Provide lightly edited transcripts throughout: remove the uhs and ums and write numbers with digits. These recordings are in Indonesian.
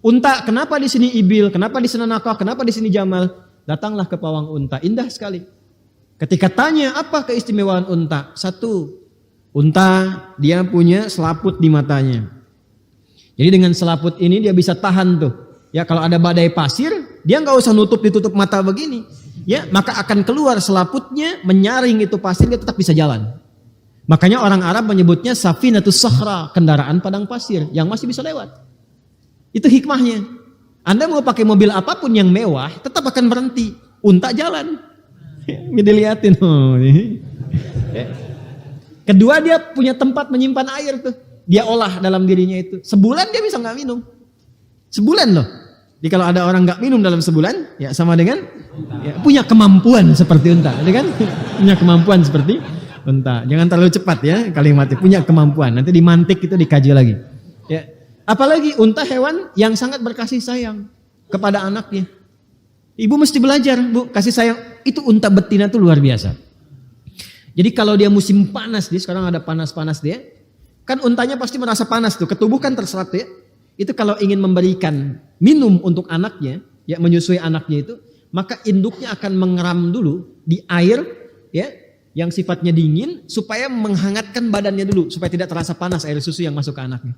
Unta, kenapa di sini ibil? Kenapa di sana nakah? Kenapa di sini jamal? Datanglah ke pawang unta, indah sekali. Ketika tanya apa keistimewaan unta? Satu, unta dia punya selaput di matanya. Jadi dengan selaput ini dia bisa tahan tuh. Ya kalau ada badai pasir, dia nggak usah ditutup mata begini. Ya maka akan keluar selaputnya menyaring itu pasir, dia tetap bisa jalan. Makanya orang Arab menyebutnya safinatus sahra, kendaraan padang pasir yang masih bisa lewat. Itu hikmahnya. Anda mau pakai mobil apapun yang mewah, tetap akan berhenti. Unta jalan. Dilihatin. Kedua dia punya tempat menyimpan air tuh. Dia olah dalam dirinya itu. Sebulan dia bisa nggak minum. Sebulan loh. Jadi kalau ada orang nggak minum dalam sebulan, ya sama dengan ya, punya kemampuan seperti unta, ya kan? Punya kemampuan seperti unta. Jangan terlalu cepat ya kalimatnya. Punya kemampuan. Nanti dimantik itu dikaji lagi. Ya. Apalagi unta hewan yang sangat berkasih sayang kepada anaknya. Ibu mesti belajar, Bu, kasih sayang. Itu unta betina tuh luar biasa. Jadi kalau dia musim panas, sekarang ada panas-panas dia, kan untanya pasti merasa panas tuh, ketubuh kan terserap ya. Itu kalau ingin memberikan minum untuk anaknya, ya menyusui anaknya itu, maka induknya akan mengeram dulu di air ya yang sifatnya dingin supaya menghangatkan badannya dulu supaya tidak terasa panas air susu yang masuk ke anaknya.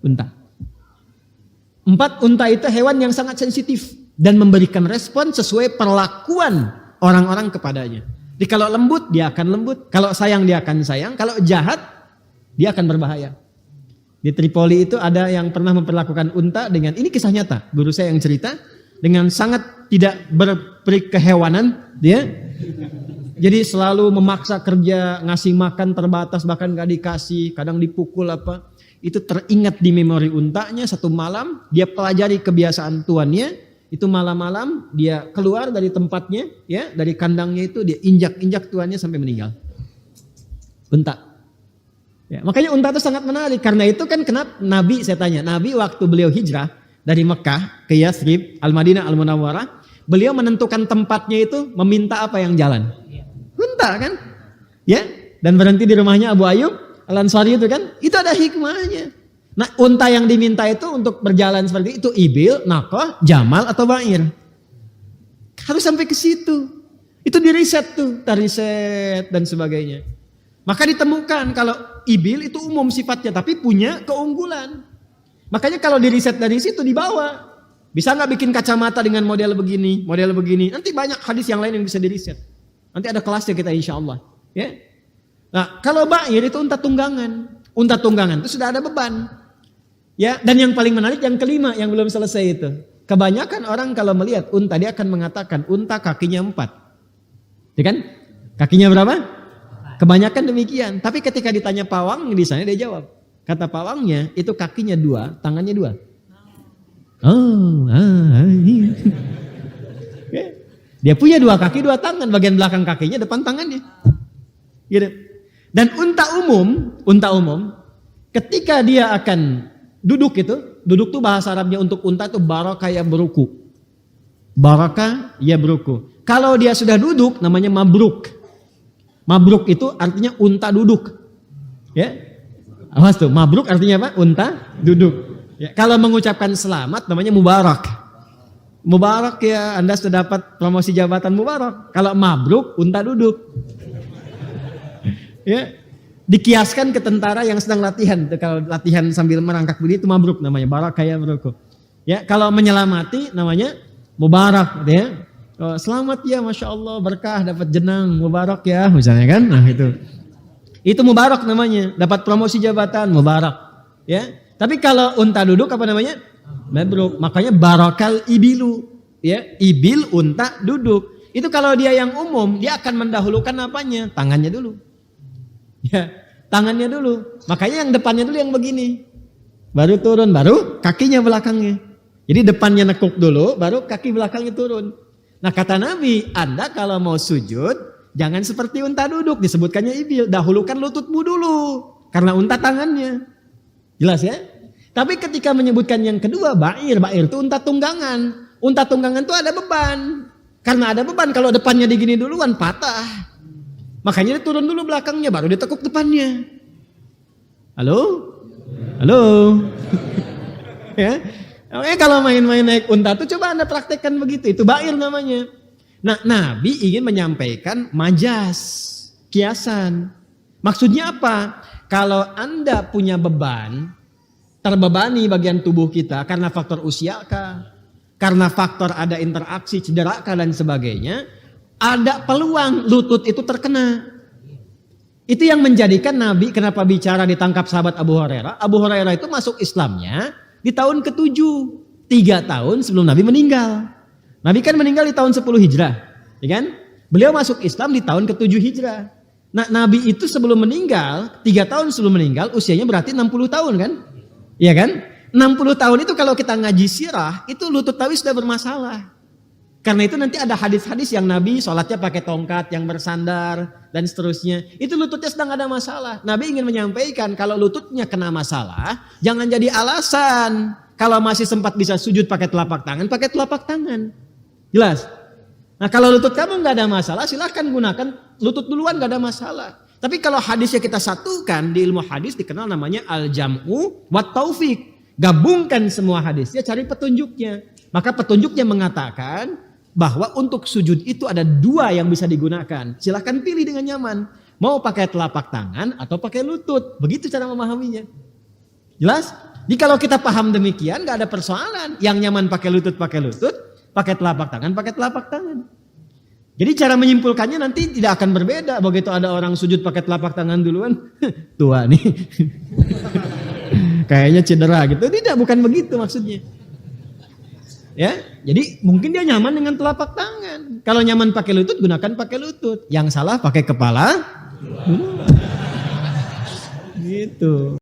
Unta. 4, unta itu hewan yang sangat sensitif dan memberikan respon sesuai perlakuan orang-orang kepadanya. Jadi kalau lembut dia akan lembut, kalau sayang dia akan sayang, kalau jahat dia akan berbahaya. Di Tripoli itu ada yang pernah memperlakukan unta dengan, ini kisah nyata, guru saya yang cerita, dengan sangat tidak berperik kehewanan dia. Jadi selalu memaksa kerja, ngasih makan terbatas, bahkan gak dikasih, kadang dipukul apa. Itu teringat di memori untanya. Satu malam dia pelajari kebiasaan tuannya, itu malam-malam dia keluar dari tempatnya, ya dari kandangnya itu dia injak-injak tuannya sampai meninggal. Unta. Ya, makanya unta itu sangat menarik. Karena itu kan kenapa Nabi, saya tanya, Nabi waktu beliau hijrah dari Mekah ke Yathrib, Al-Madinah, Al-Munawwarah, beliau menentukan tempatnya itu meminta apa yang jalan? Unta kan? Ya, dan berhenti di rumahnya Abu Ayyub Al-Ansari itu kan, itu ada hikmahnya. Nah, unta yang diminta itu untuk berjalan seperti itu ibil, nakah, jamal atau ba'ir. Harus sampai ke situ. Itu diriset tuh, riset dan sebagainya. Maka ditemukan kalau ibil itu umum sifatnya tapi punya keunggulan. Makanya kalau diriset dari situ dibawa. Bisa nggak bikin kacamata dengan model begini, model begini. Nanti banyak hadis yang lain yang bisa diriset. Nanti ada kelasnya kita insya Allah. Ya. Nah, kalau ba'ir itu unta tunggangan. Unta tunggangan itu sudah ada beban. Ya, dan yang paling menarik yang kelima yang belum selesai itu. Kebanyakan orang kalau melihat unta dia akan mengatakan unta kakinya 4. Ya kan? Kakinya berapa? Kebanyakan demikian. Tapi ketika ditanya pawang di sana dia jawab. Kata pawangnya itu kakinya 2, tangannya 2. Dia punya 2 kaki 2 tangan, bagian belakang kakinya depan tangannya. Gitu. Dan unta umum ketika dia akan duduk tuh bahasa Arabnya untuk unta itu baraka ya beruku. Baraka ya beruku. Kalau dia sudah duduk namanya mabruk. Mabruk itu artinya unta duduk. Ya. Awas tuh, mabruk artinya apa? Unta duduk. Ya, kalau mengucapkan selamat namanya mubarak. Mubarak ya, Anda sudah dapat promosi jabatan mubarak. Kalau mabruk, unta duduk. Ya, dikiaskan ke tentara yang sedang latihan. Kalau latihan sambil merangkak begini itu mabruk namanya, barakaya beruku. Ya, kalau menyelamati namanya mubarak, ya. Oh, selamat ya, masya Allah, berkah, dapat jenang, mubarak ya, misalnya kan. Nah itu mubarak namanya, dapat promosi jabatan, mubarak. Ya, tapi kalau unta duduk apa namanya? Mabruk. Makanya barakal ibilu, ya, ibil unta duduk. Itu kalau dia yang umum, dia akan mendahulukan apanya? Tangannya dulu. Ya, tangannya dulu. Makanya yang depannya dulu yang begini. Baru turun, baru kakinya belakangnya. Jadi depannya nekuk dulu, baru kaki belakangnya turun. Nah kata Nabi, Anda kalau mau sujud, jangan seperti unta duduk, disebutkannya ibil. Dahulukan lututmu dulu, karena unta tangannya. Jelas ya? Tapi ketika menyebutkan yang kedua, ba'ir itu unta tunggangan. Unta tunggangan itu ada beban. Karena ada beban, kalau depannya digini duluan patah. Makanya dia turun dulu belakangnya, baru dia tekuk depannya. Halo? Halo? Ya? Makanya kalau main-main naik unta tuh coba Anda praktekkan begitu. Itu bair namanya. Nah, Nabi ingin menyampaikan majas, kiasan. Maksudnya apa? Kalau Anda punya beban, terbebani bagian tubuh kita karena faktor usia kah? Karena faktor ada interaksi, cedera kah dan sebagainya, ada peluang lutut itu terkena. Itu yang menjadikan Nabi kenapa bicara ditangkap sahabat Abu Hurairah. Abu Hurairah itu masuk Islamnya di tahun ke-7, 3 tahun sebelum Nabi meninggal. Nabi kan meninggal di tahun 10 Hijrah, ya kan? Beliau masuk Islam di tahun ke-7 Hijrah. Nah, Nabi itu sebelum meninggal, 3 tahun sebelum meninggal, usianya berarti 60 tahun kan? Iya kan? 60 tahun itu kalau kita ngaji sirah, itu lutut Nabi sudah bermasalah. Karena itu nanti ada hadis-hadis yang Nabi sholatnya pakai tongkat yang bersandar dan seterusnya. Itu lututnya sedang ada masalah. Nabi ingin menyampaikan kalau lututnya kena masalah, jangan jadi alasan. Kalau masih sempat bisa sujud pakai telapak tangan. Jelas? Nah kalau lutut kamu nggak ada masalah, silahkan gunakan lutut duluan, nggak ada masalah. Tapi kalau hadisnya kita satukan, di ilmu hadis dikenal namanya al-jam'u wat taufik. Gabungkan semua hadisnya, cari petunjuknya. Maka petunjuknya mengatakan bahwa untuk sujud itu ada 2 yang bisa digunakan. Silahkan pilih dengan nyaman. Mau pakai telapak tangan atau pakai lutut. Begitu cara memahaminya. Jelas? Jadi kalau kita paham demikian gak ada persoalan. Yang nyaman pakai lutut, pakai telapak tangan. Jadi cara menyimpulkannya nanti tidak akan berbeda. Begitu ada orang sujud pakai telapak tangan duluan, tua nih. Kayaknya cedera gitu. Tidak, bukan begitu maksudnya. Ya, jadi mungkin dia nyaman dengan telapak tangan. Kalau nyaman pakai lutut, gunakan pakai lutut. Yang salah pakai kepala. Gitu.